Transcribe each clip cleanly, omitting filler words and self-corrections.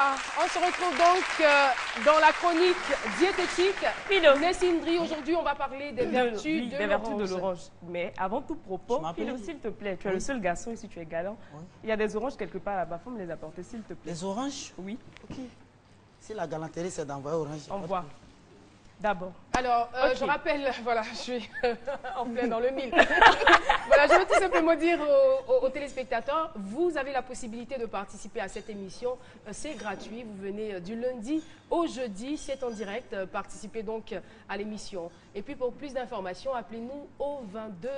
Voilà, on se retrouve donc dans la chronique diététique. Philo. Nessim Dri, aujourd'hui on va parler des vertus de l'orange. Mais avant tout propos, Philo, s'il te plaît, tu es le seul garçon ici, tu es galant. Oui. Il y a des oranges quelque part là-bas, il faut me les apporter s'il te plaît. Les oranges? Oui. Ok. Si la galanterie c'est d'envoyer orange. Envoie. D'abord. Alors, je rappelle, voilà, je suis en plein dans le mille. Voilà, je veux tout simplement dire aux téléspectateurs, vous avez la possibilité de participer à cette émission. C'est gratuit, vous venez du lundi au jeudi, c'est en direct. Participez donc à l'émission. Et puis pour plus d'informations, appelez-nous au 22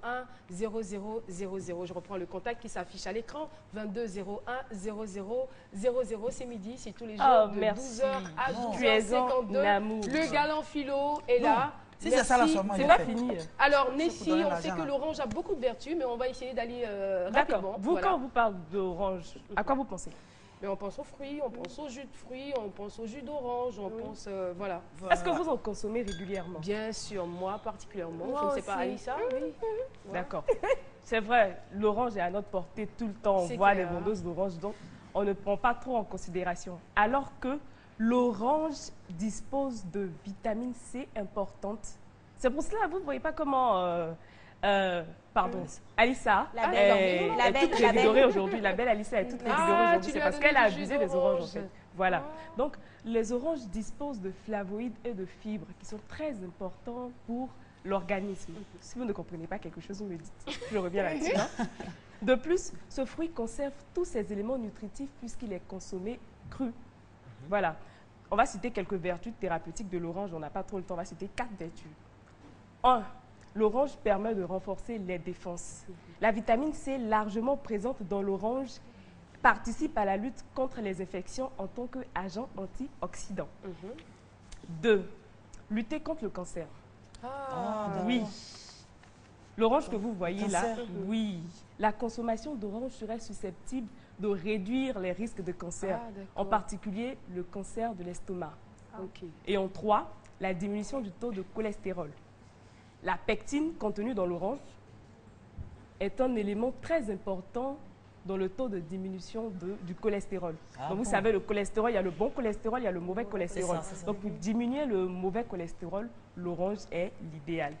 01 00 00. Je reprends le contact qui s'affiche à l'écran, 22 01 00 00. C'est midi, c'est tous les jours de 12h à 12h52. Le galant Philo est là. Si c'est ça la somme, c'est pas fini. Alors, Nessie, on sait que l'orange a beaucoup de vertus, mais on va essayer d'aller rapidement. Vous, voilà. Quand on vous parle d'orange, à quoi vous pensez? Mais on pense aux fruits, on pense au jus de fruits, on pense au jus d'orange, on pense, voilà. Est-ce que vous en consommez régulièrement? Bien sûr, moi particulièrement. Moi je ne sais pas, Alissa, oui. D'accord. C'est vrai, l'orange est à notre portée tout le temps. On voit les vendeuses d'orange, donc on ne prend pas trop en considération. Alors que l'orange dispose de vitamine C importante. C'est pour cela, vous ne voyez pas comment... pardon, Alissa est toute dévigorée aujourd'hui. La belle Alissa est toute dévigorée aujourd'hui. C'est parce qu'elle a abusé des oranges, en fait. Voilà. Donc, les oranges disposent de flavoïdes et de fibres qui sont très importants pour l'organisme. Si vous ne comprenez pas quelque chose, vous me dites. Je reviens là-dessus. De plus, ce fruit conserve tous ses éléments nutritifs puisqu'il est consommé cru. Voilà. On va citer quelques vertus thérapeutiques de l'orange. On n'a pas trop le temps. On va citer 4 vertus. 1. L'orange permet de renforcer les défenses. La vitamine C, largement présente dans l'orange, participe à la lutte contre les infections en tant qu'agent antioxydant. 2. Lutter contre le cancer. Oui. L'orange que vous voyez là, oui. La consommation d'orange serait susceptible de réduire les risques de cancer, en particulier le cancer de l'estomac. Et en 3, la diminution du taux de cholestérol. La pectine contenue dans l'orange est un élément très important dans le taux de diminution du cholestérol. Donc vous savez, le cholestérol, il y a le bon cholestérol, il y a le mauvais cholestérol. Donc pour diminuer le mauvais cholestérol, l'orange est l'idéal.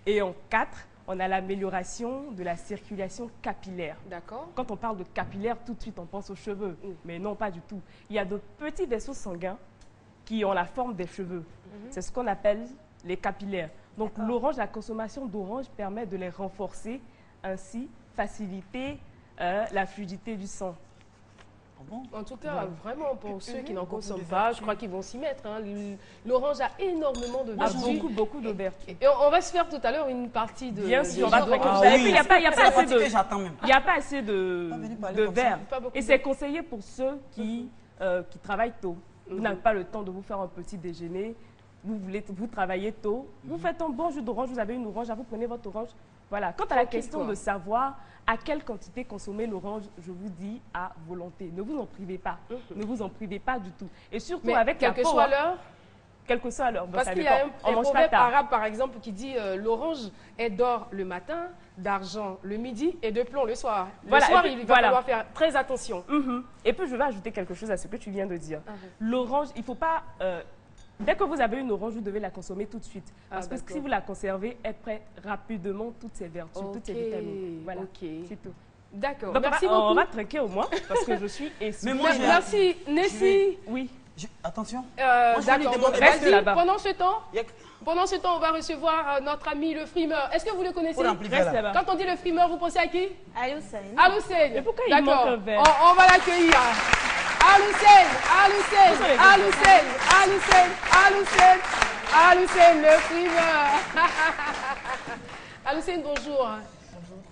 Et en 4, on a l'amélioration de la circulation capillaire. D'accord. Quand on parle de capillaire, tout de suite on pense aux cheveux. Mais non, pas du tout. Il y a de petits vaisseaux sanguins qui ont la forme des cheveux. C'est ce qu'on appelle les capillaires. Donc l'orange, la consommation d'orange permet de les renforcer, ainsi faciliter la fluidité du sang. En tout cas, vraiment, pour ceux qui n'en consomment pas, je crois qu'ils vont s'y mettre. Hein. L'orange a énormément de vertus. Beaucoup de vertus. Et on va se faire tout à l'heure une partie de... Bien sûr, on va trinquer. Il n'y a pas assez de verre. Et c'est conseillé pour ceux qui travaillent tôt. Vous n'avez pas le temps de vous faire un petit déjeuner. Vous travaillez tôt, vous faites un bon jus d'orange, vous avez une orange, vous prenez votre orange. Voilà. Quant à la question de savoir à quelle quantité consommer l'orange, je vous dis à volonté. Ne vous en privez pas. Ne vous en privez pas du tout. Et surtout avec quelle que soit l'heure. Quelle que soit l'heure. Parce qu'il y a un proverbe arabe, par exemple, qui dit l'orange est d'or le matin, d'argent le midi et de plomb le soir. Le soir, il va falloir faire très attention. Et puis, je vais ajouter quelque chose à ce que tu viens de dire. L'orange, il ne faut pas... dès que vous avez une orange, vous devez la consommer tout de suite. Parce que si vous la conservez, elle prend rapidement toutes ses vertus, toutes ses vitamines. Voilà, c'est tout. D'accord. Merci beaucoup. On va trinquer au moins, parce que je suis essoufflée. Merci, Nessie. Oui. Attention. D'accord. Reste là-bas. Pendant ce temps, on va recevoir notre ami le frimeur. Est-ce que vous le connaissez? Reste là-bas. Quand on dit le frimeur, vous pensez à qui? Aloussène. Aloussène. Mais pourquoi il manque un verre? On va l'accueillir. Aloussène, le frimeur. Aloussène, bonjour.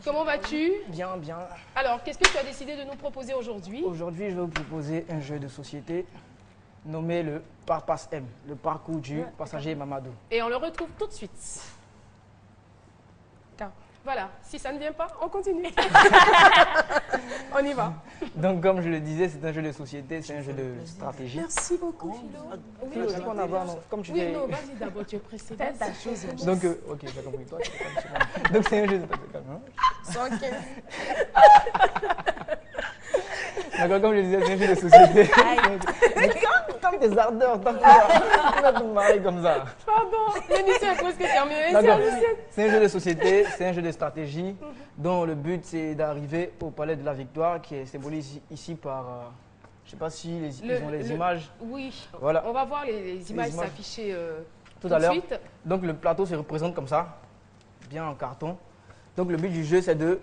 Comment vas-tu? Bien, bien. Alors, qu'est-ce que tu as décidé de nous proposer aujourd'hui? Aujourd'hui, je vais vous proposer un jeu de société nommé le Parpass M, le parcours du passager Mamadou. Et on le retrouve tout de suite. Voilà, si ça ne vient pas, on continue. On y va. Donc, comme je le disais, c'est un jeu de société, c'est un jeu de stratégie. Merci beaucoup, Philo. Philo, est-ce qu'on a non? Comme tu dis. Oui, non, vas-y d'abord, tu es pressé. Fais ta chose. Donc, ok, j'ai compris. Toi, donc, c'est un jeu de... 115. D'accord, comme je disais, c'est un jeu de société. Comme tes ardeurs, tant que tu vas te marier comme ça. Pardon, l'émission est presque terminée. D'accord. C'est un jeu de société, c'est un jeu de stratégie dont le but c'est d'arriver au palais de la victoire qui est symbolisé ici par, je ne sais pas si ils ont les images. Oui, Voilà. On va voir les images s'afficher tout à l'heure. suite. Donc le plateau se représente comme ça, bien en carton. Donc le but du jeu c'est de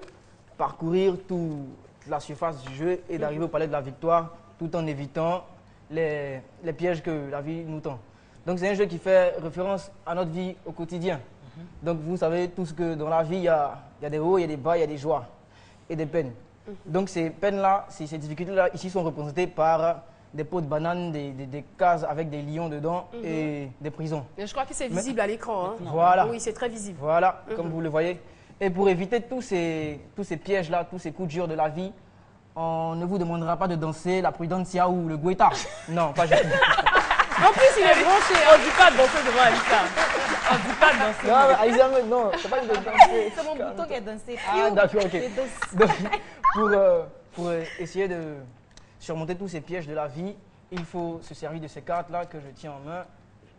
parcourir toute la surface du jeu et d'arriver au palais de la victoire tout en évitant les pièges que la vie nous tend. Donc c'est un jeu qui fait référence à notre vie au quotidien. Donc vous savez tous que dans la vie, il y a des hauts, il y a des bas, il y a des joies et des peines. Donc ces peines-là, ces difficultés-là, ici sont représentées par des pots de bananes, des cases avec des lions dedans et des prisons. Mais je crois que c'est visible à l'écran. Hein. Voilà. Oui, c'est très visible. Voilà, comme vous le voyez. Et pour éviter tous ces pièges-là, tous ces coups durs de la vie, on ne vous demandera pas de danser la prudencia ou le guetta. Non, pas jamais. En plus, il est branché. On ne dit pas de danser devant Alissa. On ne dit pas de danser. Non, Aïssa, non, c'est pas de danser. C'est mon bouton qui est dansé. Ah, d'accord, ok. Donc, pour essayer de surmonter tous ces pièges de la vie, il faut se servir de ces cartes-là que je tiens en main.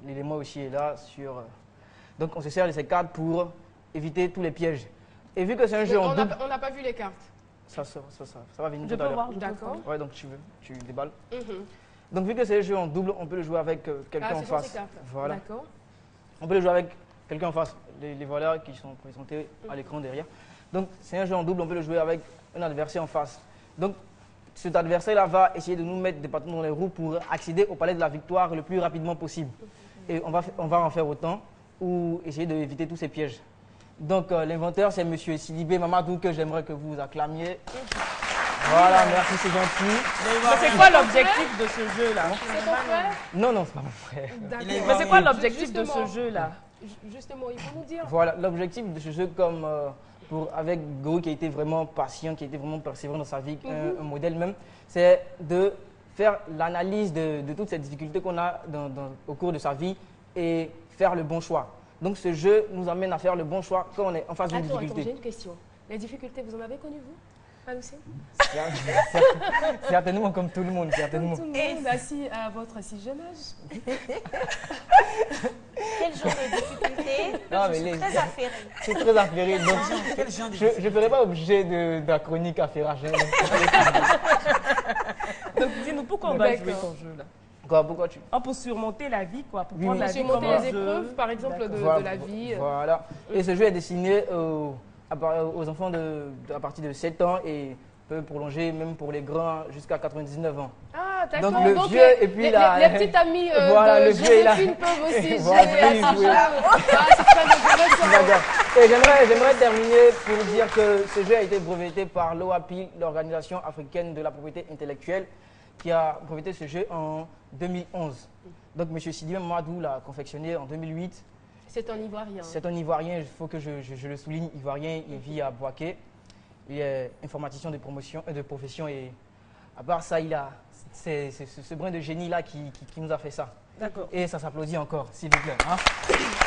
L'élément aussi est là. Donc, on se sert de ces cartes pour éviter tous les pièges. Et vu que c'est un jeu en double... On n'a pas vu les cartes. Ça va venir Je tout à peux l'heure. voir, D'accord. Ouais, donc tu déballes. Donc vu que c'est un jeu en double, on peut le jouer avec quelqu'un en face. Voilà. D'accord. On peut le jouer avec quelqu'un en face. Les voilà qui sont présentés à l'écran derrière. Donc c'est un jeu en double, on peut le jouer avec un adversaire en face. Donc cet adversaire-là va essayer de nous mettre des bâtons dans les roues pour accéder au palais de la victoire le plus rapidement possible. Et on va en faire autant ou essayer d'éviter tous ces pièges. Donc l'inventeur c'est monsieur Sidibé Mamadou que j'aimerais que vous acclamiez. Voilà, merci, c'est gentil. Mais c'est quoi l'objectif de ce jeu-là? C'est ton frère? Non, non, c'est pas mon frère. D'accord. Mais c'est quoi l'objectif de ce jeu-là? Justement, il faut nous dire. Voilà, l'objectif de ce jeu, comme avec Goro qui a été vraiment patient, qui a été vraiment persévérant dans sa vie, un modèle même, c'est de faire l'analyse de toutes ces difficultés qu'on a au cours de sa vie et faire le bon choix. Donc ce jeu nous amène à faire le bon choix quand on est en face d'une difficulté. Attends, j'ai une question. Les difficultés, vous en avez connu, vous? Certainement comme tout le monde, certainement. Tout le monde assis à votre si jeune âge. Quel genre de difficulté? Non, Je suis très affairée. C'est très affairé, donc Quel genre de je ne ferai pas objet de la chronique affairage. Donc dis-nous pourquoi on doit jouer ton jeu là? Quoi, pourquoi tu... Ah, pour surmonter la vie, quoi. Pour Oui, prendre oui. la vie Surmonter comme un les jeu. épreuves, par exemple, de Voilà, la vie. Voilà. Et ce jeu est destiné aux enfants à partir de 7 ans et peut prolonger même pour les grands jusqu'à 99 ans. Ah, d'accord. Donc le vieux et puis les petites amies voilà, de le vieux est là. Joséphine peuvent aussi Voilà, jouer à ce oui, jeu. Ah, c'est très intéressant. D'accord. Et j'aimerais terminer pour dire que ce jeu a été breveté par l'OAPI, l'Organisation africaine de la propriété intellectuelle, qui a breveté ce jeu en 2011. Donc M. Sidibé Mamadou l'a confectionné en 2008. C'est un Ivoirien. C'est un Ivoirien, il faut que je le souligne, Ivoirien, il vit à Bouaké. Il est informaticien de profession et à part ça, c'est ce brin de génie-là qui nous a fait ça. D'accord. Et ça s'applaudit encore, s'il vous plaît. Hein?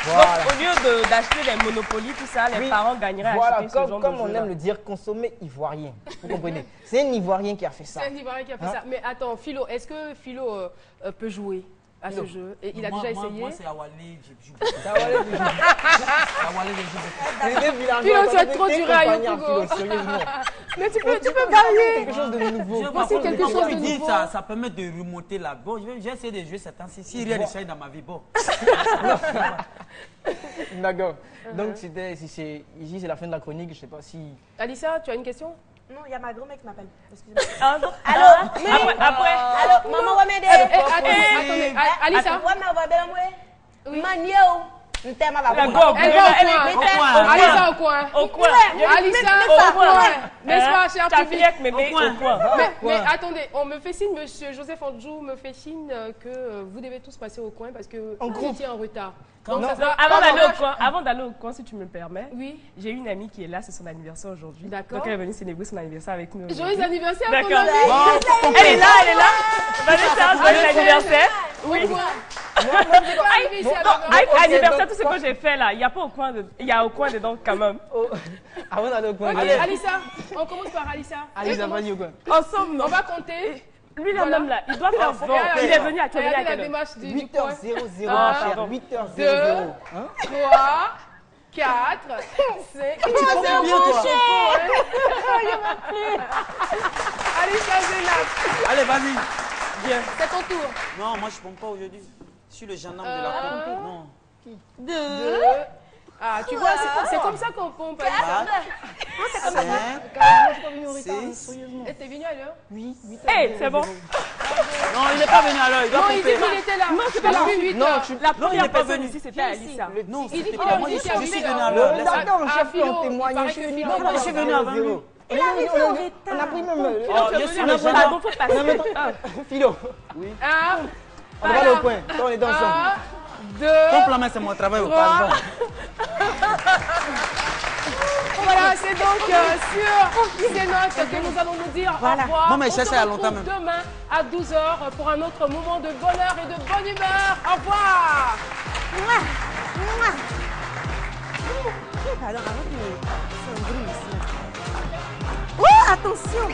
Voilà. Donc, au lieu d'acheter les Monopoly, tout ça, les parents gagneraient à acheter ce genre de comme on jeu-là. aime le dire, consommer ivoirien. Vous comprenez? C'est un Ivoirien qui a fait ça. C'est un Ivoirien qui a fait ça. Mais attends, Philo, est-ce que Philo peut jouer à ce jeu? Et il a déjà essayé? Moi, c'est Awalé. Philo, tu as trop duré à Yopougo. Mais tu peux gagner. Quelque chose de nouveau. Voici quelque chose de dit, nouveau. ça permet de remonter là. Bon, j'ai essayé de jouer cette temps-ci. Si rien ne change dans ma vie, bon. D'accord. Donc, ici, c'est la fin de la chronique. Je ne sais pas si... Alissa, tu as une question? Non, il y a ma grand-mère qui m'appelle. Excusez-moi. Ah, non. Allô? Après. Allô? Maman, ouais, m'aider. Attendez, Alissa. Ouais, mais on va bien moi. Oui. Man, yo. Ntema va La bon. gorge. Elle va au coin. Alissa au coin. Au coin. Alissa Au au coin. coin. N'est-ce pas, cher Tu as public? fini avec mémé au coin. Mais attendez, on me fait signe, monsieur Joseph Andjou me fait signe que vous devez tous passer au coin parce que vous étiez en retard. Donc, ça sera Avant d'aller au coin, si tu me le permets, oui. j'ai une amie qui est là, c'est son anniversaire aujourd'hui. D'accord. Donc elle est venue célébrer son anniversaire avec nous. Joyeux anniversaire, ton D'accord. ami. Elle est là. Vanessa, joyeux anniversaire. Oui. Au revoir. Arrivé ici Avec ok, anniversaire, donc, tout ce que j'ai fait là, il y a pas au coin dedans quand même. Avant d'aller au coin. Ok, Allez, Alissa, on commence par Alissa. Alissa, vas-y au coin. Ensemble, non. On va compter. Lui là Voilà. même là, il doit faire 20. Regardez, Il est venu à quelle heure? regardez la démarche du coin. 8h00, Un, ma chère. 8h00. 3, 4, 5. Tu comprends bien, toi. Alissa Zenab, Allez, vas-y. Viens. c'est ton tour. Non, moi, je ne pompe pas aujourd'hui. Je suis le gendarme de la pompe. Non. 2. Ah, tu vois, c'est comme ça qu'on pompe. Alissa. 4, 5, 6. Et t'es venu à l'heure? Hey, c'est bon. Non, il n'est pas venu à l'heure. Il doit Non, il dit pomper. qu'il était là. Non, c'est pas là. Depuis 8 Non, heures. je suis... La il première est pas personne venu. ici, c'était Alissa. Non, Il dit c'était qu'il pas est moi. venu Je ici suis à venu 8 à heures. l'heure. Le Laisse- docteur en chef Philo, en témoigne. il paraît Je suis que venu Philo, avant. Je suis venu avant lui. On a pris même... Oh, je suis le Ah, gendarme. bon, faut passer. Philo, on va aller au coin. Quand on est dans ensemble. 1, 2, Pompe la main, c'est mon travail au pas. voilà, c'est donc sur ces notes que nous allons nous dire au revoir. Non, mais On se cherche à retrouve longtemps même. demain à 12h pour un autre moment de bonheur et de bonne humeur. Au revoir. Pardon, avant que c'est un bruit ici. Oh, attention!